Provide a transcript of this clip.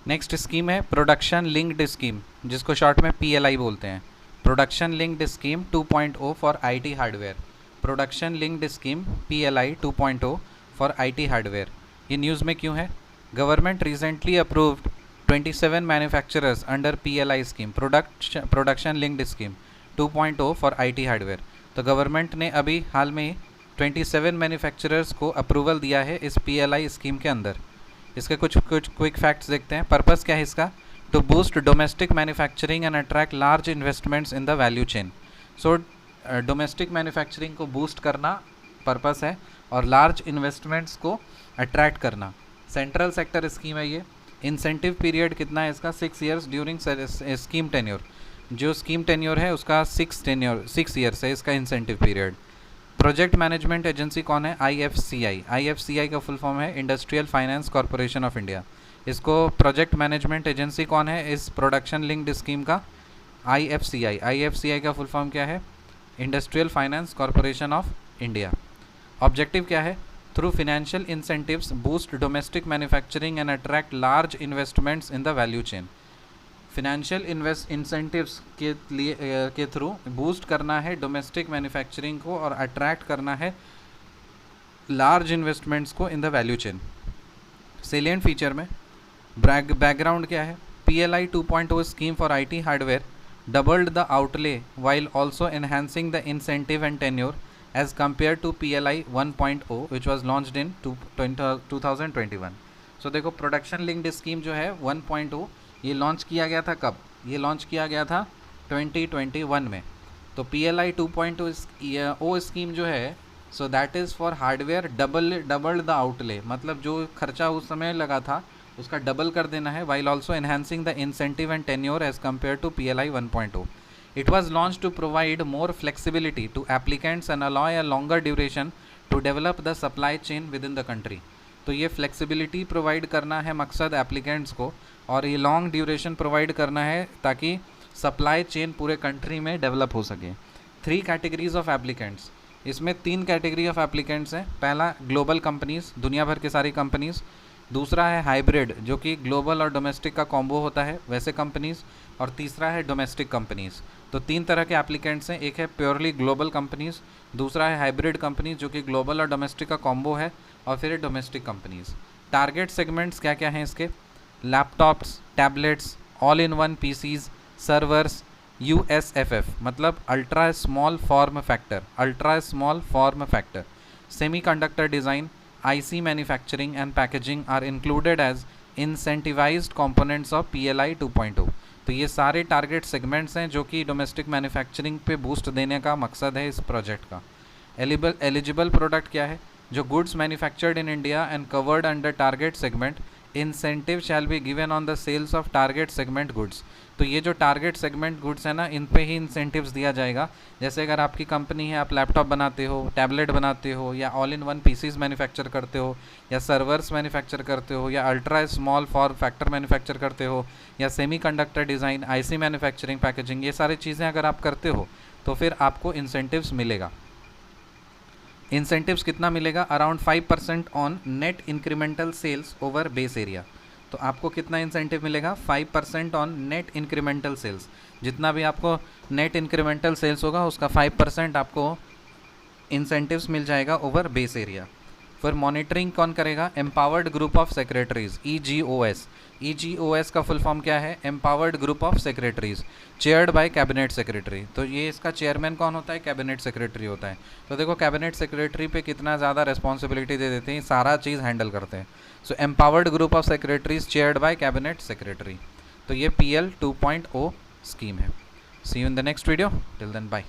Next scheme है production linked scheme, जिसको short में PLI बोलते हैं। Production linked scheme 2.0 for IT hardware. Production linked scheme PLI 2.0 for IT hardware. ये news में क्यों है? Government recently approved 27 manufacturers under PLI scheme, production linked scheme 2.0 for IT hardware. तो government ने अभी हाल में 27 मैन्युफैक्चरर्स को अप्रूवल दिया है इस PLI स्कीम के अंदर। इसके कुछ क्विक फैक्ट्स देखते हैं। पर्पस क्या है इसका? To boost domestic manufacturing and attract large investments in the value chain. So domestic manufacturing को बूस्ट करना पर्पस है और लार्ज इन्वेस्टमेंट्स को अट्रैक्ट करना। सेंट्रल सेक्टर स्कीम है ये। इंसेंटिव पीरियड कितना है इसका? 6 ईयर्स ड्यूरिंग स्कीम टेन्योर। जो स्कीम टेन्योर है उसका 6 ईयर्स है इसका incentive period. Project management agency कौन है? IFCI का फुल फॉर्म है industrial finance corporation of India. इसको प्रोजेक्ट मैनेजमेंट एजेंसी कौन है इस प्रोडक्शन लिंक्ड स्कीम का? IFCI का फुल फॉर्म क्या है? Industrial finance corporation of India. Objective क्या है? Through financial incentives boost domestic manufacturing and attract large investments in the value chain. Financial incentives के थ्रू बूस्ट करना है डोमेस्टिक मैन्युफैक्चरिंग को और अट्रैक्ट करना है लार्ज इन्वेस्टमेंट्स को in the value chain. Salient feature में बैकग्राउंड क्या है? PLI 2.0 scheme for IT hardware doubled the outlay while also enhancing the incentive and tenure as compare to PLI 1.0 which was launched in 2021। So देखो production linked scheme जो है 1.0 ये launch किया गया था कब? ये लॉन्च किया गया था 2021 में। तो PLI 2.0 स्कीम जो है so that is for hardware double the outlay, मतलब जो खर्चा उस समय लगा था उसका डबल कर देना है, while also enhancing the incentive and tenure as compare to PLI 1.0। It was launch to provide more flexibility to applicants and allow a longer duration to develop the supply chain within the country. तो ये flexibility provide करना है मकसद applicants को, और ये long duration provide करना है ताकि सप्लाई चेन पूरे कंट्री में डेवलप हो सके। 3 कैटेगरीज ऑफ एप्लीकेंट्स, इसमें 3 कैटेगरी ऑफ एप्लीकेंट्स हैं। पहला ग्लोबल कंपनीज, दुनिया भर की सारी कंपनीज। दूसरा है हाइब्रिड, जो कि ग्लोबल और डोमेस्टिक का कॉम्बो होता है वैसे कंपनीज। और तीसरा है डोमेस्टिक कंपनीज। तो 3 तरह के एप्लीकेंट्स हैं। एक है प्योरली ग्लोबल कंपनीज, दूसरा है हाइब्रिड कंपनीज जो कि ग्लोबल और डोमेस्टिक का कॉम्बो है, और फिर है डोमेस्टिक कंपनीज। टारगेट सेगमेंट्स क्या क्या हैं इसके? Laptops, tablets, all in one PCs, servers, USFF मतलब ultra small form factor, semiconductor design, IC manufacturing and packaging are included as incentivised components of PLI 2.0। तो ये सारे टारगेट सेगमेंट्स हैं जो कि डोमेस्टिक मैन्युफैक्चरिंग पे बूस्ट देने का मकसद है इस प्रोजेक्ट का। एलिजिबल प्रोडक्ट क्या है? जो goods manufactured in India and covered under target segment, incentive shall be given on the sales of target segment goods. तो ये जो टारगेट सेगमेंट गुड्स है ना, इन पे ही इंसेंटिव्स दिया जाएगा। जैसे अगर आपकी कंपनी है, आप लैपटॉप बनाते हो, टैबलेट बनाते हो, या all in one PCs manufacture करते हो, या सर्वर्स मैन्युफैक्चर करते हो, या ultra small form factor manufacture करते हो, या semiconductor design, IC manufacturing, packaging, ये सारी चीज़ें अगर आप करते हो तो फिर आपको इंसेंटिव्स मिलेगा। इंसेंटिव्स कितना मिलेगा? Around 5% on net incremental sales over base area. तो आपको कितना इंसेंटिव मिलेगा? 5% ऑन नेट इंक्रीमेंटल सेल्स। जितना भी आपको नेट इंक्रीमेंटल सेल्स होगा उसका 5% आपको इंसेंटिव्स मिल जाएगा ओवर बेस एरिया। फिर मॉनिटरिंग कौन करेगा? Empowered group of secretaries, EGOS। EGOS का फुल फॉर्म क्या है? Empowered group of secretaries, chaired by cabinet secretary. तो ये इसका चेयरमैन कौन होता है? कैबिनेट सेक्रेटरी होता है। तो देखो कैबिनेट सेक्रेटरी पे कितना ज़्यादा रिस्पॉन्सिबिलिटी दे देते हैं, सारा चीज़ हैंडल करते हैं। So empowered group of secretaries chaired by cabinet secretary. तो ये PL 2.0 स्कीम है। See you in the next video, till then bye.